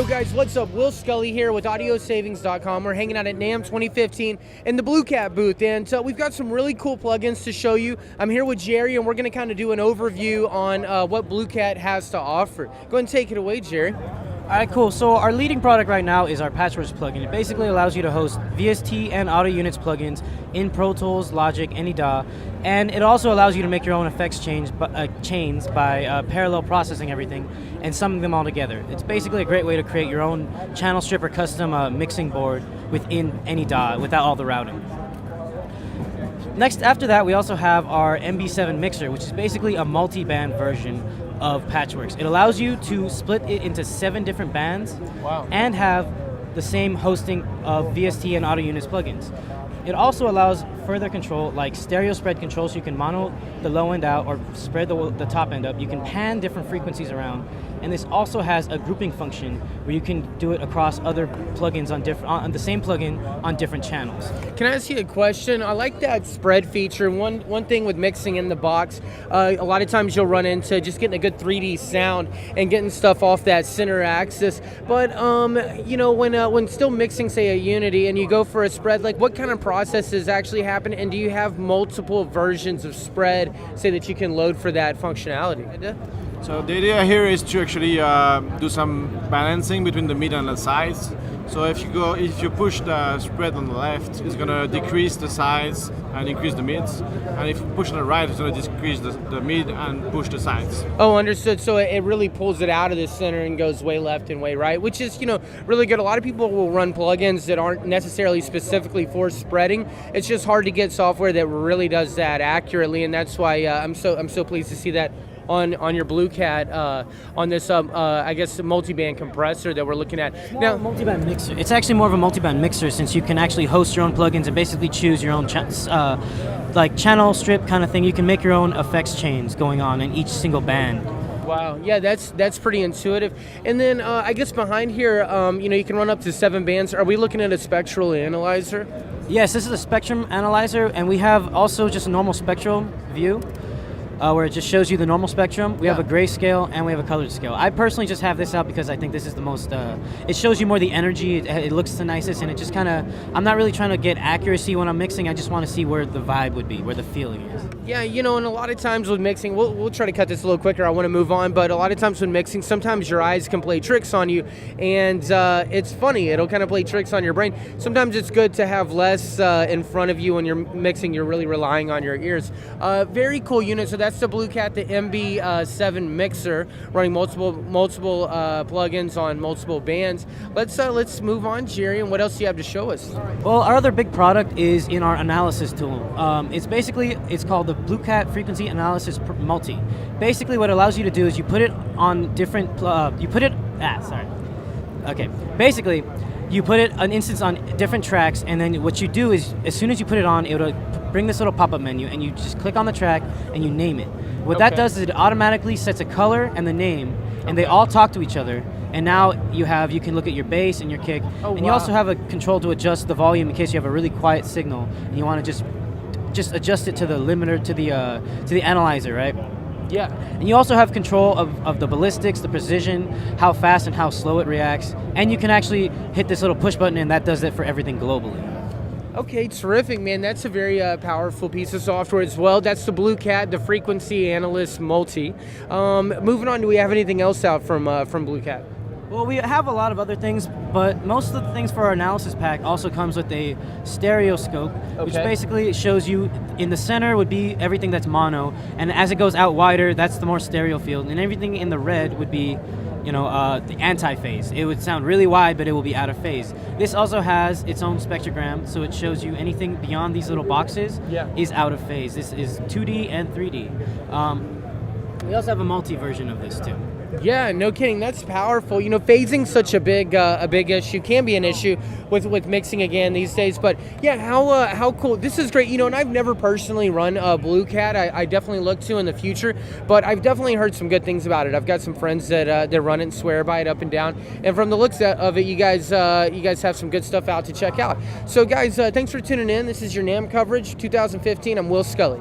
Yo guys, what's up? Will Scully here with AudioSavings.com. We're hanging out at NAMM 2015 in the Bluecat booth, and we've got some really cool plugins to show you. I'm here with Jerry, and we're going to kind of do an overview on what Bluecat has to offer. Go ahead and take it away, Jerry. All right, cool. So our leading product right now is our Patchworks plugin. It basically allows you to host VST and Audio Units plugins in Pro Tools, Logic, any DAW, and it also allows you to make your own effects chains by parallel processing everything and summing them all together. It's basically a great way to create your own channel strip or custom mixing board within any DAW without all the routing. Next, after that, we also have our MB7 mixer, which is basically a multi-band version of Patchworks. It allows you to split it into 7 different bands. Wow. And have the same hosting of VST and Audio Units plugins. It also allows further control, like stereo spread control, so you can mono the low end out or spread the top end up. You can pan different frequencies around, and this also has a grouping function where you can do it across other plugins on the same plugin on different channels. Can I ask you a question? I like that spread feature. One thing with mixing in the box, a lot of times you'll run into just getting a good 3D sound and getting stuff off that center axis. But you know, when still mixing, say, a Unity, and you go for a spread, like what kind of processes actually happen, and do you have multiple versions of spread, say, that you can load for that functionality? So the idea here is to actually do some balancing between the mid and the sides. So if you push the spread on the left, it's gonna decrease the sides and increase the mids. And if you push on the right, it's gonna decrease the mid and push the sides. Oh, understood. So it really pulls it out of the center and goes way left and way right, which is, you know, really good. A lot of people will run plugins that aren't necessarily specifically for spreading. It's just hard to get software that really does that accurately, and that's why I'm so pleased to see that on your Bluecat, on this I guess multi-band compressor that we're looking at. It's now a multi-band mixer. It's actually more of a multi-band mixer, since you can actually host your own plugins and basically choose your own like channel strip kind of thing. You can make your own effects chains going on in each single band. Wow, yeah, that's pretty intuitive. And then I guess behind here, you know, you can run up to 7 bands. Are we looking at a spectral analyzer? Yes, this is a spectrum analyzer, and we have also just a normal spectral view. Where it just shows you the normal spectrum. We have a grayscale and we have a colored scale. I personally just have this out because I think this is the most, it shows you more the energy, it looks the nicest, and it just kind of, I'm not really trying to get accuracy when I'm mixing, I just want to see where the vibe would be, where the feeling is. Yeah, you know, and a lot of times with mixing, we'll try to cut this a little quicker, I want to move on, but a lot of times when mixing, sometimes your eyes can play tricks on you, and it's funny, it'll kind of play tricks on your brain. Sometimes it's good to have less in front of you when you're mixing, you're really relying on your ears. Very cool unit, so that's the Bluecat, the MB7 mixer, running multiple plugins on multiple bands. Let's move on, Jerry, and what else do you have to show us? Well, our other big product is in our analysis tool. It's called the Bluecat Frequency Analysis Multi. Basically, what it allows you to do is you put it on different, Basically, you put it an instance on different tracks, and then what you do is, as soon as you put it on, it'll bring this little pop-up menu, and you just click on the track and you name it. What that does is it automatically sets a color and the name, and they all talk to each other. And now you can look at your bass and your kick, and you also have a control to adjust the volume in case you have a really quiet signal and you want to just adjust it to the limiter, to the analyzer, right? Yeah. And you also have control of the ballistics, the precision, how fast and how slow it reacts, and you can actually hit this little push button, and that does it for everything globally. Okay, terrific, man. That's a very powerful piece of software as well. That's the Bluecat, the Frequency Analyst Multi. Moving on, do we have anything else out from Bluecat? Well, we have a lot of other things, but most of the things for our analysis pack also comes with a stereoscope, which basically shows you in the center would be everything that's mono, and as it goes out wider, that's the more stereo field, and everything in the red would be, you know, the anti-phase. It would sound really wide, but it will be out of phase. This also has its own spectrogram, so it shows you anything beyond these little boxes is out of phase. This is 2D and 3D. We also have a multi version of this too. Yeah, no kidding. That's powerful. You know, phasing's such a big issue. Can be an issue with mixing again these days. But yeah, how cool. This is great. You know, and I've never personally run a Bluecat. I definitely look to in the future, but I've definitely heard some good things about it. I've got some friends that run it and swear by it up and down. And from the looks of it, you guys have some good stuff out to check out. So guys, thanks for tuning in. This is your NAMM coverage 2015. I'm Will Scully.